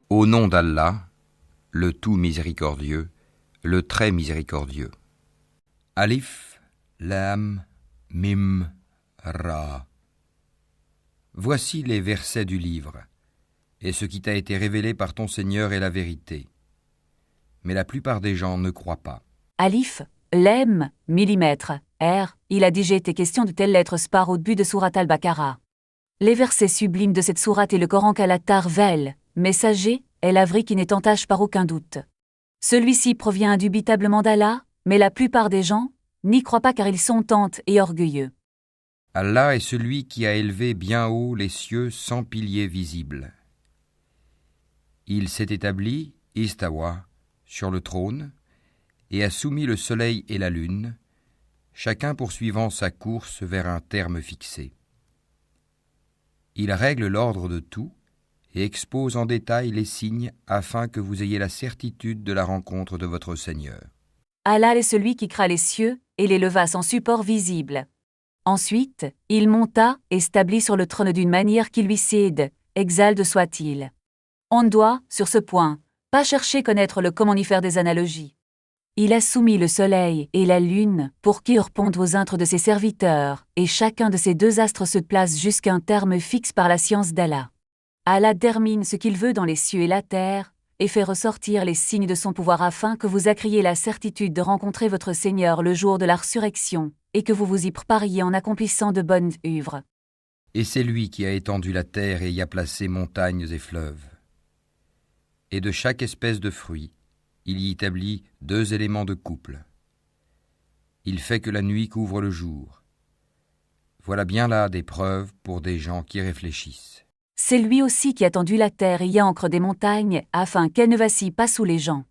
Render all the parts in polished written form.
Au nom d'Allah, le tout miséricordieux, le très miséricordieux. Alif, Lam, Mim, Ra. Voici les versets du livre, et ce qui t'a été révélé par ton Seigneur est la vérité. Mais la plupart des gens ne croient pas. Alif, Lem, millimètre, R, il a déjà été question de telles lettres spar au début de sourate al-Baqarah. Les versets sublimes de cette sourate et le Coran qu'Allah révèle, messager, est la vraie qui n'est entache par aucun doute. Celui-ci provient indubitablement d'Allah, mais la plupart des gens n'y croient pas car ils sont tentes et orgueilleux. Allah est celui qui a élevé bien haut les cieux sans piliers visibles. Il s'est établi, istawa, sur le trône, et a soumis le soleil et la lune, chacun poursuivant sa course vers un terme fixé. Il règle l'ordre de tout et expose en détail les signes afin que vous ayez la certitude de la rencontre de votre Seigneur. Allah est celui qui créa les cieux et les leva sans support visible. Ensuite, il monta et s'établit sur le trône d'une manière qui lui cède, exalte soit-il. On ne doit, sur ce point, pas chercher connaître le comment y faire des analogies. Il a soumis le soleil et la lune pour qu'ils répondent aux intres de ses serviteurs, et chacun de ces deux astres se place jusqu'à un terme fixe par la science d'Allah. Allah termine ce qu'il veut dans les cieux et la terre, et fait ressortir les signes de son pouvoir afin que vous acquériez la certitude de rencontrer votre Seigneur le jour de la résurrection, et que vous vous y prépariez en accomplissant de bonnes œuvres. Et c'est lui qui a étendu la terre et y a placé montagnes et fleuves. Et de chaque espèce de fruit, il y établit 2 éléments de couple. Il fait que la nuit couvre le jour. Voilà bien là des preuves pour des gens qui réfléchissent. C'est lui aussi qui a tendu la terre et y ancre des montagnes, afin qu'elle ne vacille pas sous les gens.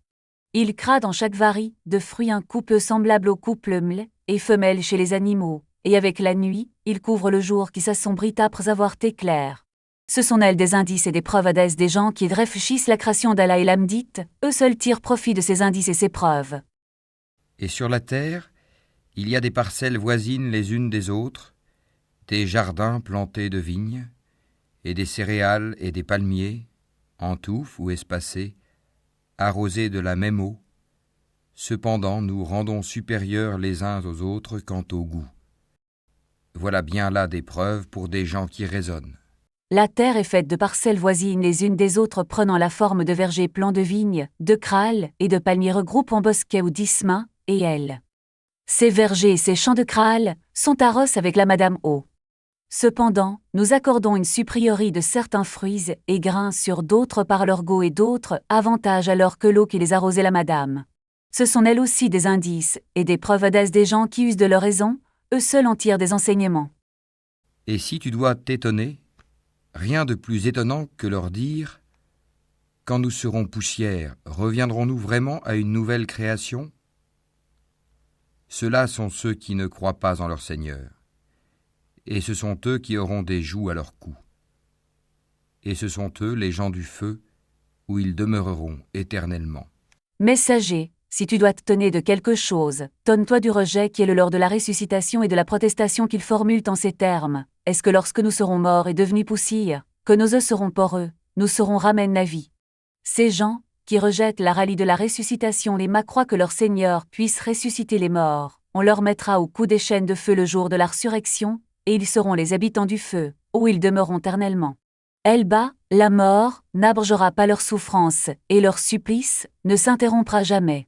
Il crée dans chaque varie de fruits un couple semblable au couple mâle et femelle chez les animaux, et avec la nuit, il couvre le jour qui s'assombrit après avoir été clair. Ce sont elles des indices et des preuves à des gens qui réfléchissent la création d'Allah et l'Amdite, eux seuls tirent profit de ces indices et ces preuves. Et sur la terre, il y a des parcelles voisines les unes des autres, des jardins plantés de vignes, et des céréales et des palmiers, en touffes ou espacés, arrosés de la même eau. Cependant, nous rendons supérieurs les uns aux autres quant au goût. Voilà bien là des preuves pour des gens qui raisonnent. La terre est faite de parcelles voisines les unes des autres prenant la forme de vergers plans de vignes, de krahal et de palmiers regroupant bosquets ou d'isma, et elles. Ces vergers et ces champs de krahal sont à Ross avec la Madame O. Cependant, nous accordons une supériorie de certains fruits et grains sur d'autres par leur goût et d'autres avantages alors que l'eau qui les arrosait la Madame. Ce sont elles aussi des indices et des preuves des gens qui usent de leur raison, eux seuls en tirent des enseignements. Et si tu dois t'étonner, rien de plus étonnant que leur dire « Quand nous serons poussière, reviendrons-nous vraiment à une nouvelle création ?» Ceux-là sont ceux qui ne croient pas en leur Seigneur. Et ce sont eux qui auront des jougs à leur cou. Et ce sont eux les gens du feu, où ils demeureront éternellement. Messager, si tu dois te tenir de quelque chose, tonne-toi du rejet qui est le leur de la ressuscitation et de la protestation qu'ils formulent en ces termes. Est-ce que lorsque nous serons morts et devenus poussière, que nos œufs seront poreux, nous serons ramène la vie? Ces gens, qui rejettent la rallye de la ressuscitation les croient que leur Seigneur puisse ressusciter les morts, on leur mettra au cou des chaînes de feu le jour de la résurrection, et ils seront les habitants du feu, où ils demeureront éternellement. Elle-bas, la mort, n'abrogera pas leur souffrance, et leur supplice ne s'interrompra jamais.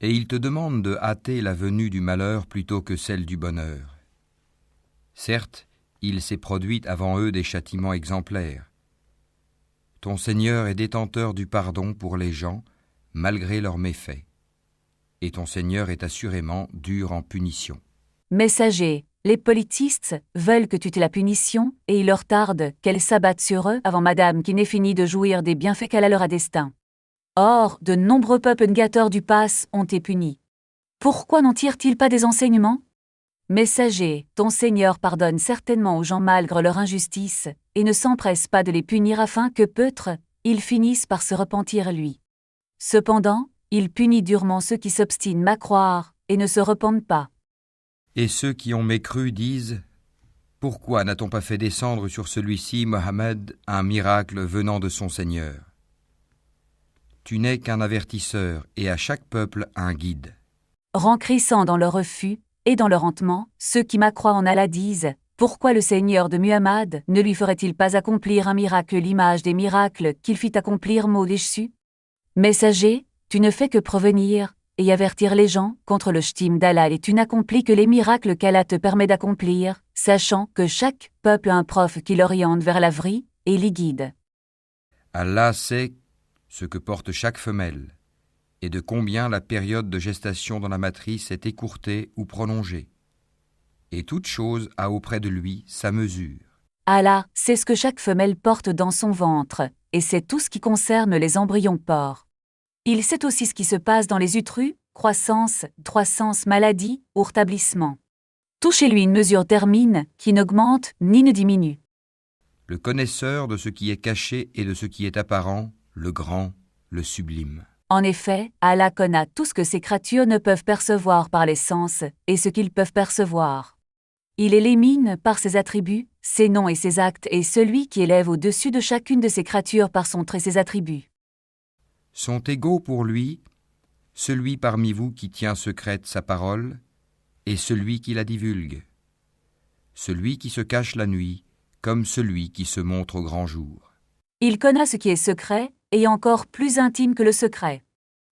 Et ils te demandent de hâter la venue du malheur plutôt que celle du bonheur. Certes, il s'est produit avant eux des châtiments exemplaires. Ton Seigneur est détenteur du pardon pour les gens, malgré leurs méfaits. Et ton Seigneur est assurément dur en punition. Messager, les politistes veulent que tu aies la punition, et il leur tarde qu'elle s'abatte sur eux avant Madame qui n'ait fini de jouir des bienfaits qu'elle a leur destin. Or, de nombreux peuples négateurs du pass ont été punis. Pourquoi n'en tirent-ils pas des enseignements? Messager, ton Seigneur pardonne certainement aux gens malgré leur injustice, et ne s'empresse pas de les punir afin que peut-être, ils finissent par se repentir lui. Cependant, il punit durement ceux qui s'obstinent à croire, et ne se repentent pas. Et ceux qui ont mécru disent « Pourquoi n'a-t-on pas fait descendre sur celui-ci, Mohammed, un miracle venant de son Seigneur ?» tu n'es qu'un avertisseur et à chaque peuple un guide. Rencrissant dans leur refus et dans leur hantement, ceux qui m'accroient en Allah disent « Pourquoi le Seigneur de Muhammad ne lui ferait-il pas accomplir un miracle l'image des miracles qu'il fit accomplir Maudéchu » Messager, tu ne fais que prévenir et avertir les gens contre le ch'tim d'Allah et tu n'accomplis que les miracles qu'Allah te permet d'accomplir, sachant que chaque peuple a un prof qui l'oriente vers la vraie et l'y guide. Allah sait ce que porte chaque femelle, et de combien la période de gestation dans la matrice est écourtée ou prolongée. Et toute chose a auprès de lui sa mesure. Allah sait ce que chaque femelle porte dans son ventre, et c'est tout ce qui concerne les embryons porcs. Il sait aussi ce qui se passe dans les utrus, croissance, maladie ou rétablissement. Tout chez lui une mesure termine qui n'augmente ni ne diminue. Le connaisseur de ce qui est caché et de ce qui est apparent, le grand, le sublime. En effet, Allah connaît tout ce que ces créatures ne peuvent percevoir par les sens et ce qu'ils peuvent percevoir. Il élimine par ses attributs, ses noms et ses actes et celui qui élève au-dessus de chacune de ces créatures par son trait et ses attributs. Sont égaux pour lui celui parmi vous qui tient secrète sa parole et celui qui la divulgue, celui qui se cache la nuit comme celui qui se montre au grand jour. Il connaît ce qui est secret et encore plus intime que le secret.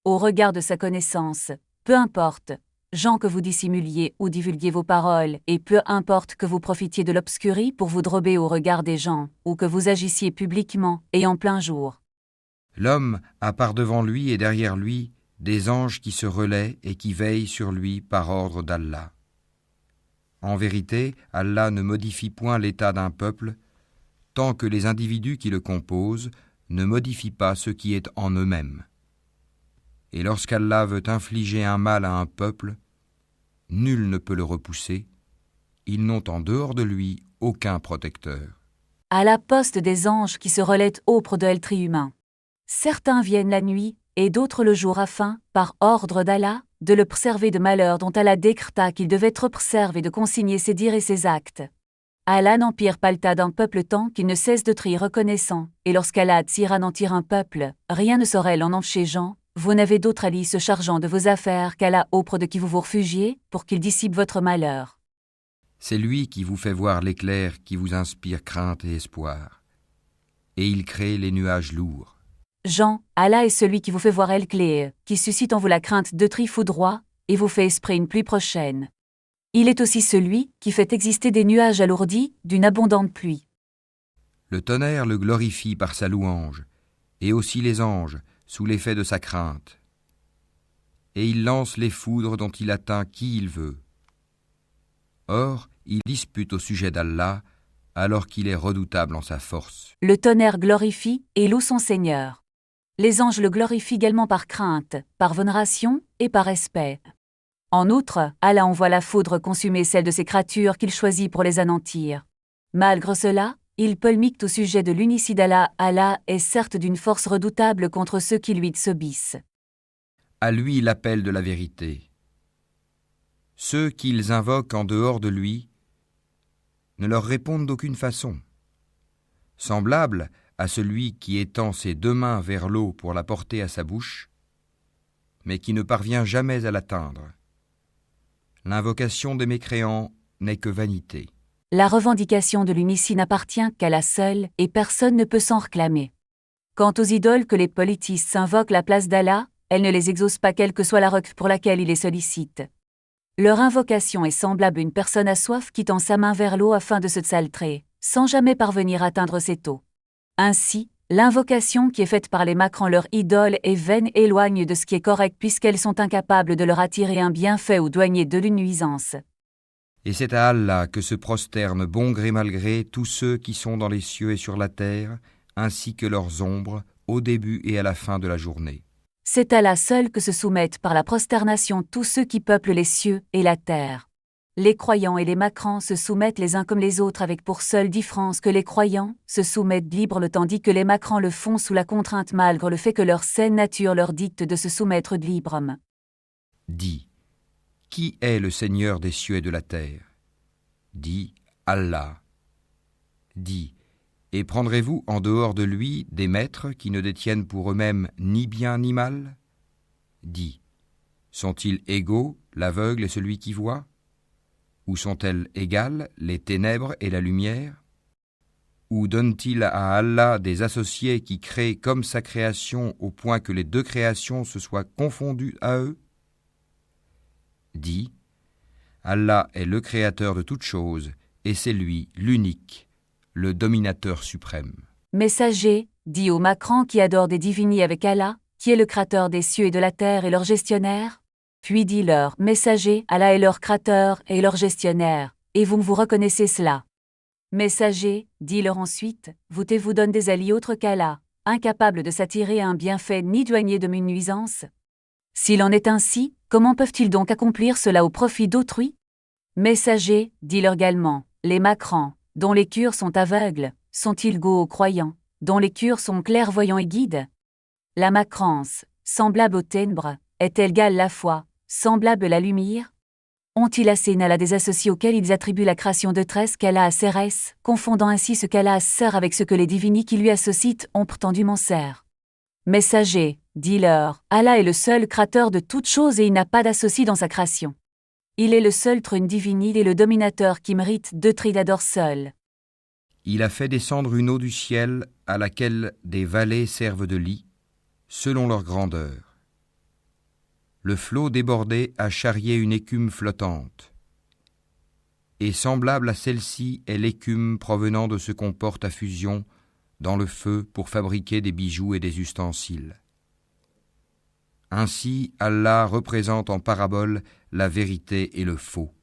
Au regard de sa connaissance, peu importe, gens que vous dissimuliez ou divulguiez vos paroles, et peu importe que vous profitiez de l'obscurie pour vous drober au regard des gens, ou que vous agissiez publiquement et en plein jour. L'homme a par devant lui et derrière lui des anges qui se relaient et qui veillent sur lui par ordre d'Allah. En vérité, Allah ne modifie point l'état d'un peuple tant que les individus qui le composent ne modifient pas ce qui est en eux-mêmes. Et lorsqu'Allah veut infliger un mal à un peuple, nul ne peut le repousser, ils n'ont en dehors de lui aucun protecteur. Allah poste des anges qui se relaient auprès de l'être humain. Certains viennent la nuit et d'autres le jour afin, par ordre d'Allah, de le préserver de malheurs dont Allah décreta qu'il devait être préservé de consigner ses dires et ses actes. Allah n'empire pas le tas d'un peuple tant qu'il ne cesse de trier reconnaissant, et lorsqu'Allah tire anéantir un peuple, rien ne saurait l'en empêcher gens, vous n'avez d'autre allié se chargeant de vos affaires qu'Allah auprès de qui vous vous réfugiez, pour qu'il dissipe votre malheur. C'est lui qui vous fait voir l'éclair qui vous inspire crainte et espoir. Et il crée les nuages lourds. Jean, Allah est celui qui vous fait voir l'éclair, qui suscite en vous la crainte de trifoudroie, et vous fait espérer une pluie prochaine. Il est aussi celui qui fait exister des nuages alourdis d'une abondante pluie. Le tonnerre le glorifie par sa louange, et aussi les anges, sous l'effet de sa crainte. Et il lance les foudres dont il atteint qui il veut. Or, il dispute au sujet d'Allah, alors qu'il est redoutable en sa force. Le tonnerre glorifie et loue son Seigneur. Les anges le glorifient également par crainte, par vénération et par respect. En outre, Allah envoie la foudre consumer celle de ses créatures qu'il choisit pour les anéantir. Malgré cela, il polémique au sujet de l'unicité d'Allah. Allah est certes d'une force redoutable contre ceux qui lui désobéissent. À lui l'appel de la vérité. Ceux qu'ils invoquent en dehors de lui ne leur répondent d'aucune façon. Semblable à celui qui étend ses deux mains vers l'eau pour la porter à sa bouche, mais qui ne parvient jamais à l'atteindre. L'invocation des mécréants n'est que vanité. La revendication de l'unici n'appartient qu'à la seule et personne ne peut s'en réclamer. Quant aux idoles que les politistes invoquent la place d'Allah, elles ne les exaucent pas quelle que soit la roque pour laquelle ils les sollicitent. Leur invocation est semblable à une personne à soif qui tend sa main vers l'eau afin de se saltrer, sans jamais parvenir à atteindre cette eau. Ainsi, l'invocation qui est faite par les macrants leur idole est vaine et éloigne de ce qui est correct puisqu'elles sont incapables de leur attirer un bienfait ou douanier de l'une nuisance. Et c'est à Allah que se prosternent bon gré mal gré tous ceux qui sont dans les cieux et sur la terre, ainsi que leurs ombres, au début et à la fin de la journée. C'est à Allah seul que se soumettent par la prosternation tous ceux qui peuplent les cieux et la terre. Les croyants et les macrants se soumettent les uns comme les autres avec pour seule différence que les croyants se soumettent libres tandis que les macrants le font sous la contrainte malgré le fait que leur saine nature leur dicte de se soumettre librement. Dis, qui est le Seigneur des cieux et de la terre ? Dis, Allah. Dis, Et prendrez-vous en dehors de lui des maîtres qui ne détiennent pour eux-mêmes ni bien ni mal ? Dis, sont-ils égaux, l'aveugle et celui qui voit ? Ou sont-elles égales, les ténèbres et la lumière ? Ou donne-t-il à Allah des associés qui créent comme sa création au point que les deux créations se soient confondues à eux ? Dis, Allah est le créateur de toutes choses, et c'est lui, l'unique, le dominateur suprême. Messager, dit aux Macrans qui adorent des divinités avec Allah, qui est le créateur des cieux et de la terre et leur gestionnaire. Puis dis-leur, Messager, Allah est leur créateur et leur gestionnaire, et vous reconnaissez cela. Messager, dis-leur ensuite, vous donne des alliés autres qu'Allah, incapables de s'attirer à un bienfait ni douanier de nuisance. S'il en est ainsi, comment peuvent-ils donc accomplir cela au profit d'autrui ? Messager, dis-leur également, les Macrans, dont les cœurs sont aveugles, sont-ils égaux aux croyants, dont les cœurs sont clairvoyants et guides ? La Macrance, semblable aux ténèbres, est-elle égale la foi, semblable à la lumière ? Ont-ils assez à des associés auxquels ils attribuent la création de Très qu'Allah a Cérès, confondant ainsi ce qu'Allah sert avec ce que les divinités qui lui associent ont prétendument sert ? Messager, dis-leur, Allah est le seul créateur de toutes choses et il n'a pas d'associé dans sa création. Il est le seul trône divin et le dominateur qui mérite deux tridadors seuls. Il a fait descendre une eau du ciel à laquelle des vallées servent de lit, selon leur grandeur. Le flot débordé a charrié une écume flottante. Et semblable à celle-ci est l'écume provenant de ce qu'on porte à fusion dans le feu pour fabriquer des bijoux et des ustensiles. Ainsi, Allah représente en parabole la vérité et le faux.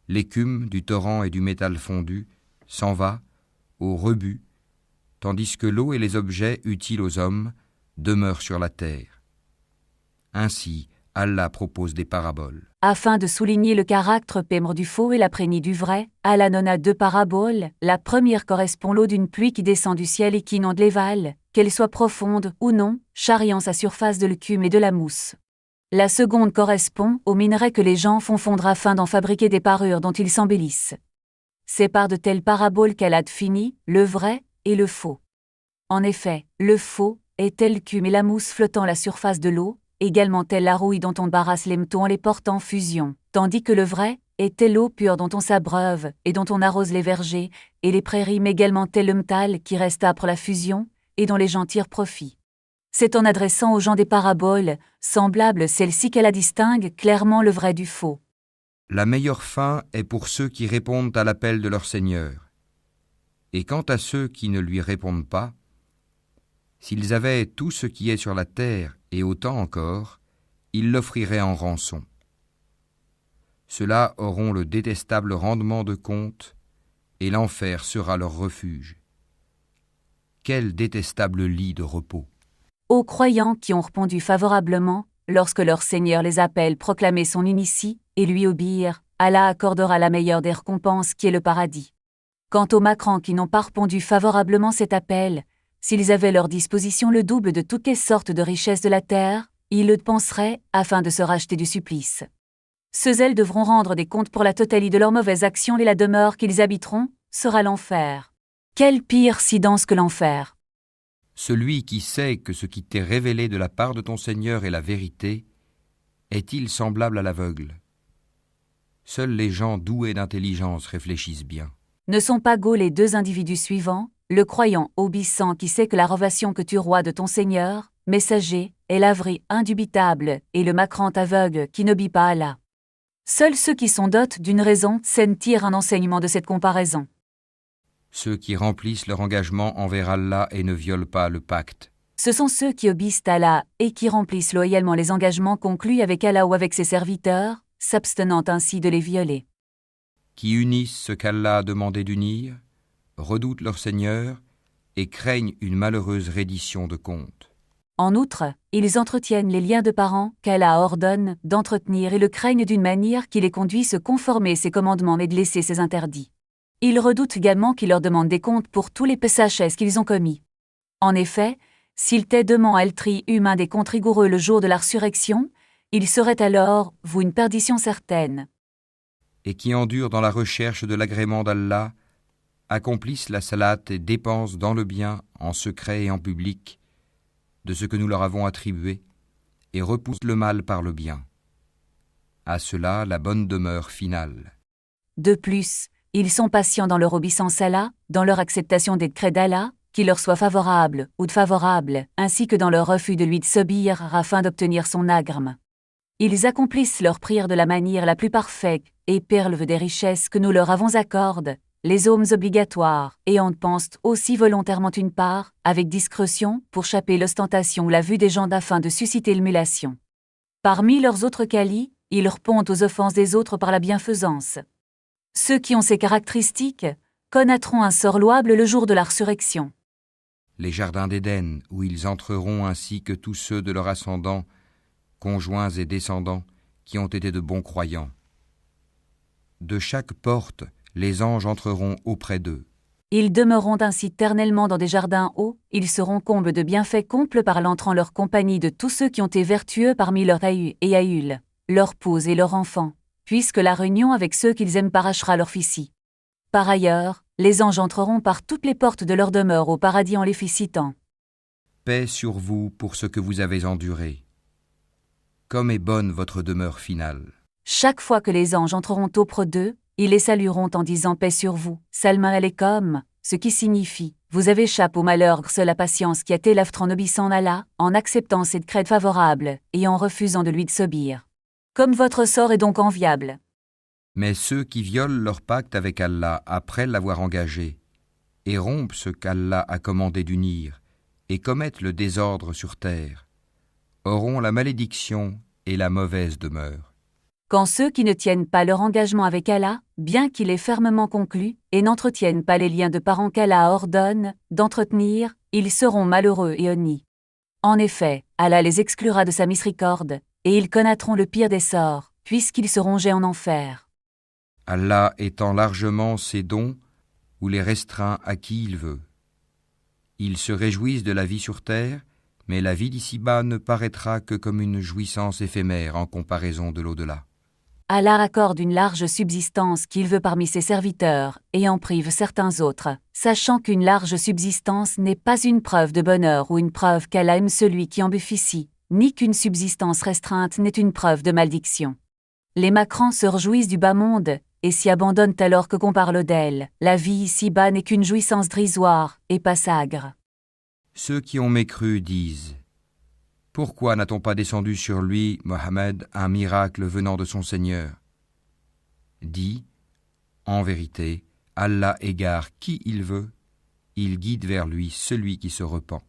L'écume du torrent et du métal fondu s'en va au rebut, tandis que l'eau et les objets utiles aux hommes demeurent sur la terre. Ainsi, Allah propose des paraboles. Afin de souligner le caractère pémre du faux et la prénie du vrai, Allah donna deux paraboles. La première correspond l'eau d'une pluie qui descend du ciel et qui inonde les vals, qu'elle soit profonde ou non, charriant sa surface de l'écume et de la mousse. La seconde correspond aux minerais que les gens font fondre afin d'en fabriquer des parures dont ils s'embellissent. C'est par de telles paraboles qu'Allah définit le vrai et le faux. En effet, le faux est tel l'écume et la mousse flottant à la surface de l'eau, également telle la rouille dont on barrasse les métaux en les portant en fusion, tandis que le vrai est telle l'eau pure dont on s'abreuve et dont on arrose les vergers, et les prairies, mais également tel le métal qui reste après la fusion, et dont les gens tirent profit. C'est en adressant aux gens des paraboles, semblables celles-ci qu'elle distingue clairement le vrai du faux. La meilleure fin est pour ceux qui répondent à l'appel de leur Seigneur. Et quant à ceux qui ne lui répondent pas, s'ils avaient tout ce qui est sur la terre et autant encore, ils l'offriraient en rançon. Ceux-là auront le détestable rendement de compte, et l'enfer sera leur refuge. Quel détestable lit de repos! Aux croyants qui ont répondu favorablement, lorsque leur Seigneur les appelle proclamer son unici et lui obéir, Allah accordera la meilleure des récompenses qui est le paradis. Quant aux Macrans qui n'ont pas répondu favorablement cet appel, s'ils avaient à leur disposition le double de toutes les sortes de richesses de la terre, ils le penseraient afin de se racheter du supplice. Ceux-là devront rendre des comptes pour la totalité de leurs mauvaises actions et la demeure qu'ils habiteront sera l'enfer. Quel pire si dense que l'enfer! Celui qui sait que ce qui t'est révélé de la part de ton Seigneur est la vérité, est-il semblable à l'aveugle ? Seuls les gens doués d'intelligence réfléchissent bien. Ne sont pas égaux les deux individus suivants, le croyant obéissant qui sait que la révélation que tu rois de ton Seigneur, messager, est la vraie indubitable, et le Macran aveugle qui n'obéit pas à Allah. Seuls ceux qui sont dotés d'une raison saine tirent un enseignement de cette comparaison. Ceux qui remplissent leur engagement envers Allah et ne violent pas le pacte. Ce sont ceux qui obéissent à Allah et qui remplissent loyalement les engagements conclus avec Allah ou avec ses serviteurs, s'abstenant ainsi de les violer. Qui unissent ce qu'Allah a demandé d'unir, redoutent leur Seigneur et craignent une malheureuse reddition de compte. En outre, ils entretiennent les liens de parents qu'Allah ordonne d'entretenir et le craignent d'une manière qui les conduit à se conformer à ses commandements et de laisser ses interdits. Ils redoutent également qu'il leur demande des comptes pour tous les péchés qu'ils ont commis. En effet, s'ils étaient demain à l'être humain des comptes rigoureux le jour de la résurrection, il serait alors, vous, une perdition certaine. Et qui endurent dans la recherche de l'agrément d'Allah, accomplissent la salate et dépensent dans le bien, en secret et en public, de ce que nous leur avons attribué, et repoussent le mal par le bien. À cela, la bonne demeure finale. De plus, ils sont patients dans leur obéissance à Allah, dans leur acceptation des décrets d'Allah, qu'il leur soit favorable ou défavorable, ainsi que dans leur refus de lui désobéir afin d'obtenir son agrément. Ils accomplissent leurs prières de la manière la plus parfaite et perlevent des richesses que nous leur avons accordées, les hommes obligatoires, et en pensent aussi volontairement une part, avec discrétion, pour chapper l'ostentation ou la vue des gens afin de susciter l'émulation. Parmi leurs autres qualités, ils répondent aux offenses des autres par la bienfaisance. Ceux qui ont ces caractéristiques connaîtront un sort louable le jour de la résurrection. Les jardins d'Éden, où ils entreront ainsi que tous ceux de leurs ascendants, conjoints et descendants, qui ont été de bons croyants. De chaque porte, les anges entreront auprès d'eux. Ils demeureront ainsi éternellement dans des jardins hauts, ils seront combles de bienfaits comples par l'entrant leur compagnie de tous ceux qui ont été vertueux parmi leurs aïeux et aïeuls, leurs épouses et leurs enfants, puisque la réunion avec ceux qu'ils aiment parachera leur fils. Par ailleurs, les anges entreront par toutes les portes de leur demeure au paradis en les félicitant. Paix sur vous pour ce que vous avez enduré. Comme est bonne votre demeure finale. Chaque fois que les anges entreront auprès d'eux, ils les salueront en disant paix sur vous, Salam alaykum, ce qui signifie vous avez échappé au malheur grâce à la patience qui a été l'aftre en obéissant à Allah, en acceptant cette crête favorable et en refusant de lui désobéir. Comme votre sort est donc enviable. Mais ceux qui violent leur pacte avec Allah après l'avoir engagé, et rompent ce qu'Allah a commandé d'unir, et commettent le désordre sur terre, auront la malédiction et la mauvaise demeure. Quand ceux qui ne tiennent pas leur engagement avec Allah, bien qu'il ait fermement conclu, et n'entretiennent pas les liens de parents qu'Allah ordonne d'entretenir, ils seront malheureux et honnis. En effet, Allah les exclura de sa miséricorde, et ils connaîtront le pire des sorts, puisqu'ils seront jetés en enfer. Allah étend largement ses dons ou les restreint à qui il veut. Ils se réjouissent de la vie sur terre, mais la vie d'ici-bas ne paraîtra que comme une jouissance éphémère en comparaison de l'au-delà. Allah accorde une large subsistance qu'il veut parmi ses serviteurs, et en prive certains autres, sachant qu'une large subsistance n'est pas une preuve de bonheur ou une preuve qu'Allah aime celui qui en bénéficie, ni qu'une subsistance restreinte n'est une preuve de malédiction. Les macrants se réjouissent du bas monde, et s'y abandonnent alors que qu'on parle d'elle. La vie ici-bas n'est qu'une jouissance dérisoire, et passagre. Ceux qui ont mécru disent « Pourquoi n'a-t-on pas descendu sur lui, Mohammed, un miracle venant de son Seigneur ?» Dis, en vérité, Allah égare qui il veut, il guide vers lui celui qui se repent.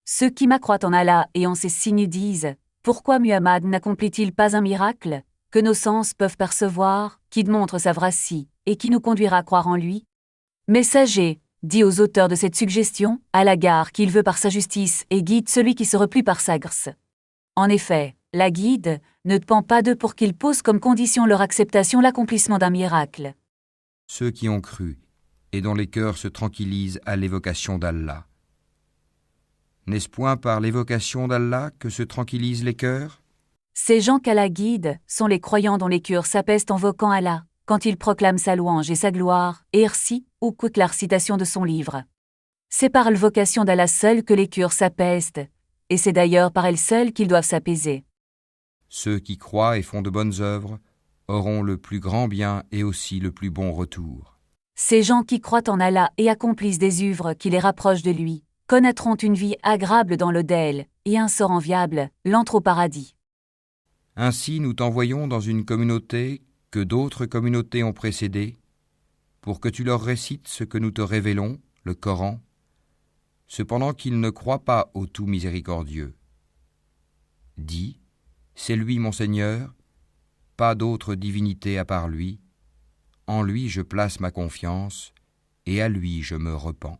Ceux qui m'accroient en Allah et en ses signes disent « Pourquoi Muhammad n'accomplit-il pas un miracle que nos sens peuvent percevoir, qui démontre sa vracie, et qui nous conduira à croire en lui ?» Messager, dit aux auteurs de cette suggestion, Allah gare qu'il veut par sa justice et guide celui qui se replie par sa grâce. En effet, la guide ne dépend pas d'eux pour qu'ils posent comme condition leur acceptation l'accomplissement d'un miracle. Ceux qui ont cru et dont les cœurs se tranquillisent à l'évocation d'Allah. N'est-ce point par l'évocation d'Allah que se tranquillisent les cœurs ? Ces gens qu'Allah guide sont les croyants dont les cœurs s'apaisent en voquant Allah, quand ils proclament sa louange et sa gloire, et récitent ou écoutent la récitation de son livre. C'est par l'évocation d'Allah seul que les cœurs s'apaisent, et c'est d'ailleurs par elle seule qu'ils doivent s'apaiser. Ceux qui croient et font de bonnes œuvres auront le plus grand bien et aussi le plus bon retour. Ces gens qui croient en Allah et accomplissent des œuvres qui les rapprochent de lui, connaîtront une vie agréable dans l'au-del, et un sort enviable, l'entre au paradis. Ainsi nous t'envoyons dans une communauté que d'autres communautés ont précédée, pour que tu leur récites ce que nous te révélons, le Coran, cependant qu'ils ne croient pas au tout miséricordieux. Dis, c'est lui mon Seigneur, pas d'autre divinité à part lui, en lui je place ma confiance, et à lui je me repens.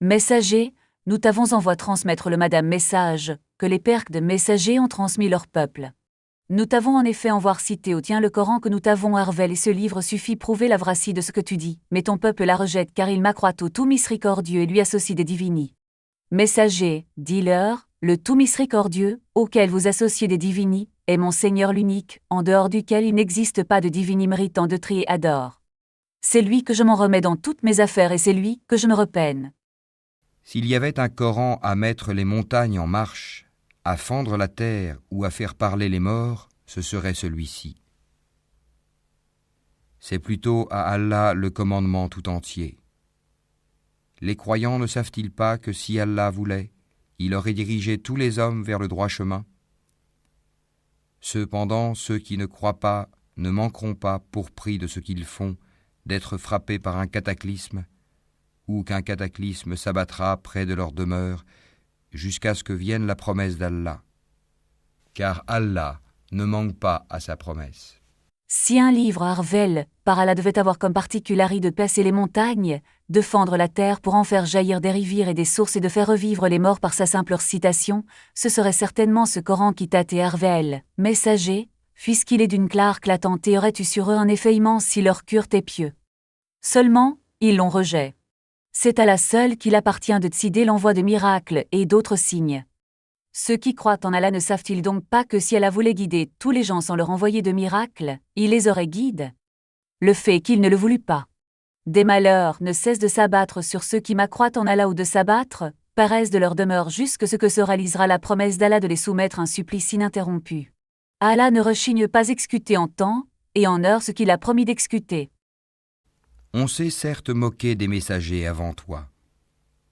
Messager, nous t'avons envoyé transmettre le madame message, que les pères de messagers ont transmis leur peuple. Nous t'avons en effet envoyé citer au tien le Coran que nous t'avons révélé et ce livre suffit prouver la vracie de ce que tu dis, mais ton peuple la rejette car il m'accroît au tout miséricordieux et lui associe des divinités. Messager, dis-leur, le tout miséricordieux, auquel vous associez des divinités, est mon Seigneur l'unique, en dehors duquel il n'existe pas de divinité méritant de trier adore. C'est lui que je m'en remets dans toutes mes affaires et c'est lui que je me repeine. S'il y avait un Coran à mettre les montagnes en marche, à fendre la terre ou à faire parler les morts, ce serait celui-ci. C'est plutôt à Allah le commandement tout entier. Les croyants ne savent-ils pas que si Allah voulait, il aurait dirigé tous les hommes vers le droit chemin ? Cependant, ceux qui ne croient pas ne manqueront pas, pour prix de ce qu'ils font, d'être frappés par un cataclysme, ou qu'un cataclysme s'abattra près de leur demeure, jusqu'à ce que vienne la promesse d'Allah. Car Allah ne manque pas à sa promesse. Si un livre Arvel, par Allah devait avoir comme particularité de passer les montagnes, de fendre la terre pour en faire jaillir des rivières et des sources et de faire revivre les morts par sa simple récitation, ce serait certainement ce Coran qui tâtait Arvel, messager, puisqu'il est d'une clarté et aurait eu sur eux un effet immense si leur culte est pieux. Seulement, ils l'ont rejet. C'est à la seule qu'il appartient de décider l'envoi de miracles et d'autres signes. Ceux qui croient en Allah ne savent-ils donc pas que si Allah voulait guider tous les gens sans leur envoyer de miracles, il les aurait guidés ? Le fait qu'il ne le voulut pas. Des malheurs ne cessent de s'abattre sur ceux qui m'accroient en Allah ou de s'abattre, paraissent de leur demeure jusque ce que se réalisera la promesse d'Allah de les soumettre à un supplice ininterrompu. Allah ne rechigne pas exécuter en temps et en heure ce qu'il a promis d'exécuter. On s'est certes moqué des messagers avant toi.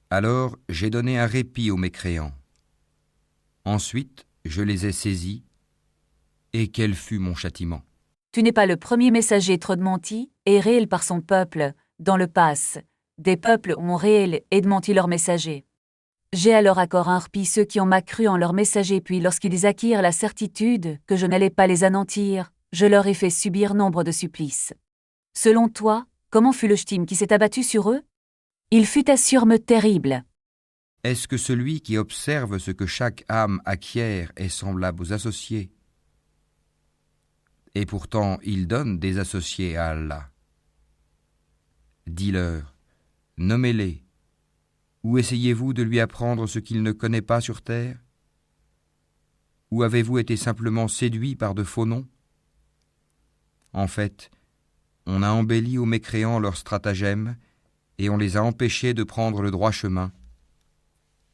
Alors j'ai donné un répit aux mécréants. Ensuite, je les ai saisis, et quel fut mon châtiment ? Tu n'es pas le premier messager trop démenti et réel par son peuple, dans le pass. Des peuples ont réel et démenti leurs messagers. J'ai alors encore harpi ceux qui ont cru en leurs messagers, puis lorsqu'ils acquirent la certitude que je n'allais pas les anéantir, je leur ai fait subir nombre de supplices. Selon toi, comment fut le ch'tim qui s'est abattu sur eux ? Il fut assurément terrible. Est-ce que celui qui observe ce que chaque âme acquiert est semblable aux associés ? Et pourtant, il donne des associés à Allah. Dis-leur, nommez-les, ou essayez-vous de lui apprendre ce qu'il ne connaît pas sur terre ? Ou avez-vous été simplement séduits par de faux noms ? En fait, on a embelli aux mécréants leurs stratagèmes, et on les a empêchés de prendre le droit chemin.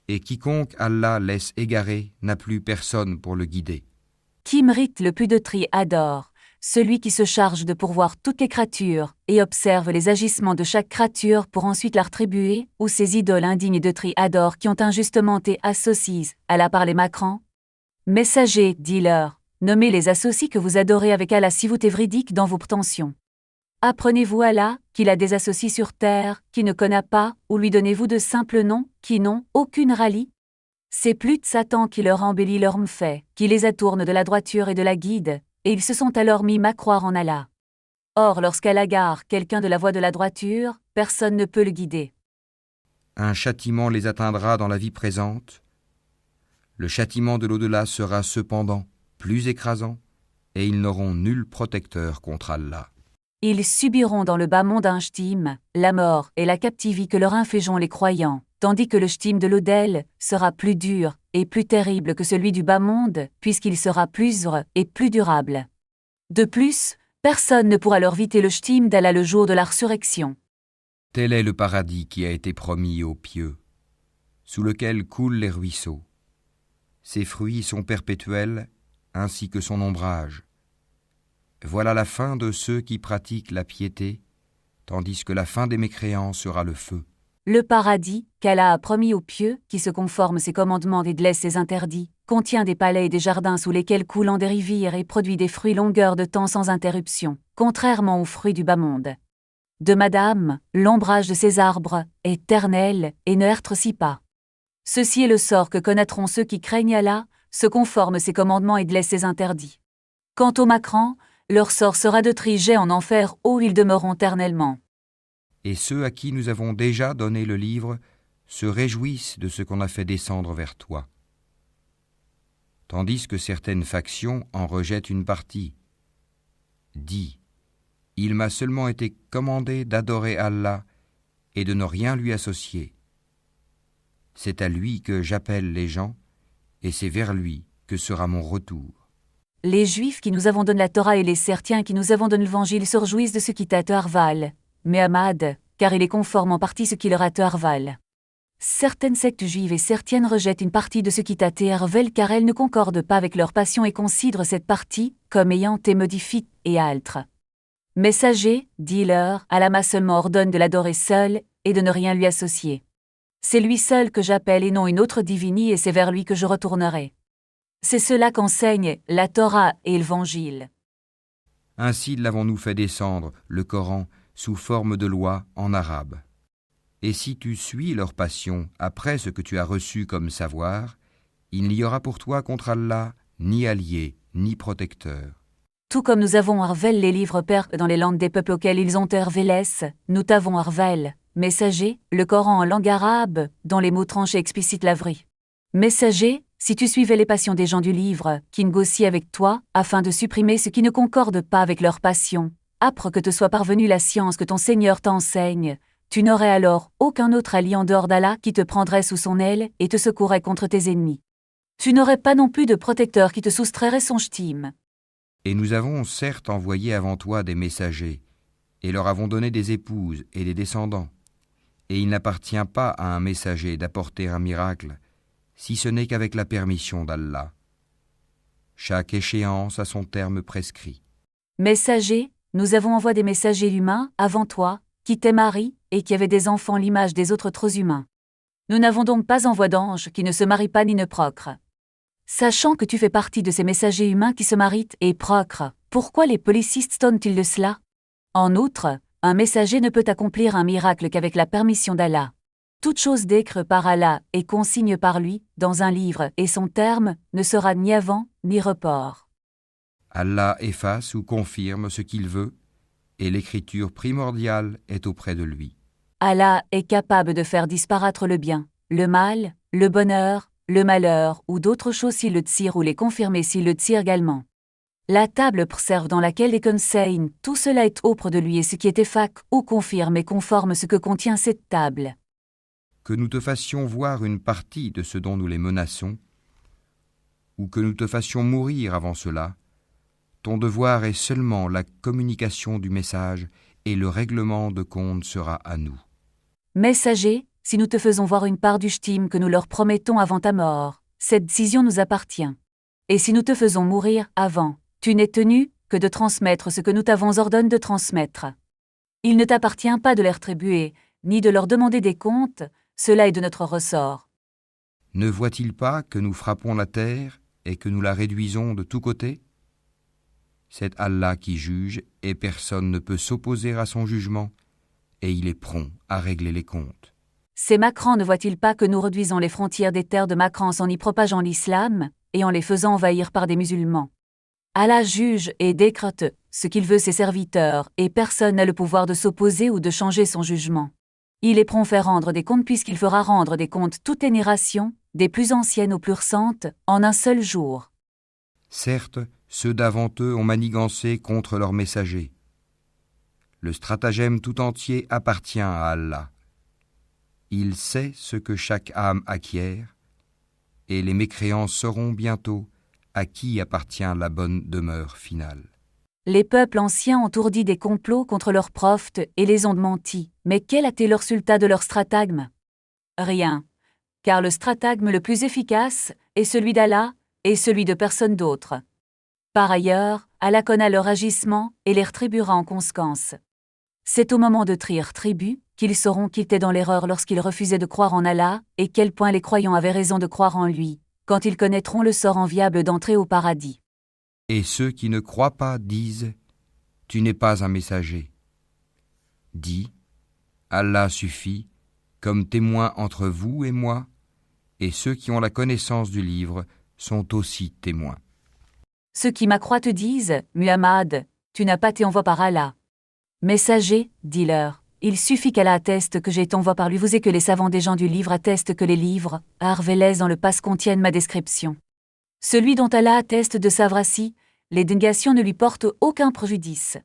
Et quiconque Allah laisse égarer n'a plus personne pour le guider. Qui mérite le plus de tri adore, celui qui se charge de pourvoir toutes les créatures et observe les agissements de chaque créature pour ensuite la rétribuer, ou ces idoles indignes de tri adore qui ont injustement été associées à Allah par les macrants ? Messager, dis-leur, nommez les associés que vous adorez avec Allah si vous êtes véridique dans vos prétentions. Apprenez-vous Allah, qu'il a des associés sur terre, qui ne connaît pas, ou lui donnez-vous de simples noms, qui n'ont aucune rallie ? C'est plus de Satan qui leur embellit leurs méfaits, qui les attourne de la droiture et de la guide, et ils se sont alors mis à croire en Allah. Or, lorsqu'Allah gare quelqu'un de la voie de la droiture, personne ne peut le guider. Un châtiment les atteindra dans la vie présente. Le châtiment de l'au-delà sera cependant plus écrasant, et ils n'auront nul protecteur contre Allah. Ils subiront dans le bas monde un ch'tim, la mort et la captivité que leur infligeront les croyants, tandis que le ch'tim de l'au-del sera plus dur et plus terrible que celui du bas monde, puisqu'il sera plus dur et plus durable. De plus, personne ne pourra leur viter le ch'tim d'Allah le jour de la résurrection. Tel est le paradis qui a été promis aux pieux, sous lequel coulent les ruisseaux. Ses fruits sont perpétuels, ainsi que son ombrage. Voilà la fin de ceux qui pratiquent la piété, tandis que la fin des mécréants sera le feu. Le paradis, qu'Allah a promis aux pieux, qui se conforment à ses commandements et laissent ses interdits, contient des palais et des jardins sous lesquels coulant des rivières et produit des fruits longueur de temps sans interruption, contrairement aux fruits du bas monde. De madame, l'ombrage de ces arbres est éternel et ne rétrécit pas. Ceci est le sort que connaîtront ceux qui craignent Allah, se conforment à ses commandements et laissent ses interdits. Quant aux macrants, leur sort sera de triger en enfer où ils demeureront éternellement. Et ceux à qui nous avons déjà donné le livre se réjouissent de ce qu'on a fait descendre vers toi. Tandis que certaines factions en rejettent une partie. Dis, il m'a seulement été commandé d'adorer Allah et de ne rien lui associer. C'est à lui que j'appelle les gens, et c'est vers lui que sera mon retour. Les Juifs qui nous avons donné la Torah et les Sertiens qui nous avons donné l'Évangile se réjouissent de ce qui t'a Arval, Muhammad, car il est conforme en partie ce qui leur a été Arval. Certaines sectes juives et certaines rejettent une partie de ce qui t'a été Arvel car elles ne concordent pas avec leur passion et considèrent cette partie comme ayant été modifiée et altre. Messager, dis-leur, Allah seulement ordonne de l'adorer seul et de ne rien lui associer. C'est lui seul que j'appelle et non une autre divinité et c'est vers lui que je retournerai. C'est cela qu'enseignent la Torah et l'Évangile. Ainsi l'avons-nous fait descendre, le Coran, sous forme de loi en arabe. Et si tu suis leur passion après ce que tu as reçu comme savoir, il n'y aura pour toi contre Allah ni allié, ni protecteur. Tout comme nous avons Arvel les livres pères dans les langues des peuples auxquels ils ont Hervélès, nous t'avons Arvel, messager, le Coran en langue arabe, dont les mots tranchés explicitent la vraie. Messager, si tu suivais les passions des gens du livre, qui négocient avec toi, afin de supprimer ce qui ne concorde pas avec leur passion, âpre que te soit parvenue la science que ton Seigneur t'enseigne, tu n'aurais alors aucun autre allié en dehors d'Allah qui te prendrait sous son aile et te secourrait contre tes ennemis. Tu n'aurais pas non plus de protecteur qui te soustrairait son shtime. Et nous avons certes envoyé avant toi des messagers, et leur avons donné des épouses et des descendants. Et il n'appartient pas à un messager d'apporter un miracle, si ce n'est qu'avec la permission d'Allah. Chaque échéance a son terme prescrit. Messager, nous avons envoyé des messagers humains avant toi, qui étaient maris et qui avaient des enfants l'image des autres êtres humains. Nous n'avons donc pas envoyé d'anges qui ne se marient pas ni ne procrent. Sachant que tu fais partie de ces messagers humains qui se marient et procrent, pourquoi les policistes donnent-ils de cela? En outre, un messager ne peut accomplir un miracle qu'avec la permission d'Allah. Toute chose décrite par Allah et consigne par lui, dans un livre, et son terme, ne sera ni avant, ni report. Allah efface ou confirme ce qu'il veut, et l'écriture primordiale est auprès de lui. Allah est capable de faire disparaître le bien, le mal, le bonheur, le malheur ou d'autres choses s'il le tire ou les confirmer s'il le tire également. La table préserve dans laquelle les conseils, tout cela est auprès de lui et ce qui est effac ou confirme et conforme ce que contient cette table. Que nous te fassions voir une partie de ce dont nous les menaçons, ou que nous te fassions mourir avant cela, ton devoir est seulement la communication du message et le règlement de compte sera à nous. Messager, si nous te faisons voir une part du shtime que nous leur promettons avant ta mort, cette décision nous appartient. Et si nous te faisons mourir avant, tu n'es tenu que de transmettre ce que nous t'avons ordonné de transmettre. Il ne t'appartient pas de les rétribuer, ni de leur demander des comptes, cela est de notre ressort. Ne voit-il pas que nous frappons la terre et que nous la réduisons de tous côtés ? C'est Allah qui juge et personne ne peut s'opposer à son jugement, et il est prompt à régler les comptes. Ces Macrans ne voient-ils pas que nous réduisons les frontières des terres de Macrans en y propageant l'islam et en les faisant envahir par des musulmans? Allah juge et décrète ce qu'il veut ses serviteurs et personne n'a le pouvoir de s'opposer ou de changer son jugement. Il est prompt à faire rendre des comptes puisqu'il fera rendre des comptes toutes les générations, des plus anciennes aux plus récentes, en un seul jour. Certes, ceux d'avant eux ont manigancé contre leurs messagers. Le stratagème tout entier appartient à Allah. Il sait ce que chaque âme acquiert, et les mécréants sauront bientôt à qui appartient la bonne demeure finale. Les peuples anciens ont ourdi des complots contre leurs prophètes et les ont menti, mais quel a été le résultat de leur stratagème? Rien. Car le stratagème le plus efficace est celui d'Allah et celui de personne d'autre. Par ailleurs, Allah connaît leur agissement et les rétribuera en conséquence. C'est au moment de tribut qu'ils sauront qu'ils étaient dans l'erreur lorsqu'ils refusaient de croire en Allah et quel point les croyants avaient raison de croire en lui, quand ils connaîtront le sort enviable d'entrer au paradis. Et ceux qui ne croient pas disent « Tu n'es pas un messager ». Dis « Allah suffit comme témoin entre vous et moi, et ceux qui ont la connaissance du livre sont aussi témoins. » Ceux qui m'accroient te disent « Muhammad, tu n'as pas été envoyé par Allah. » Messager, dis-leur, il suffit qu'Allah atteste que j'ai été envoyé par lui vous et que les savants des gens du livre attestent que les livres, Arvélès dans le passe contiennent ma description. Celui dont Allah atteste de sa vracie, les dénégations ne lui portent aucun préjudice.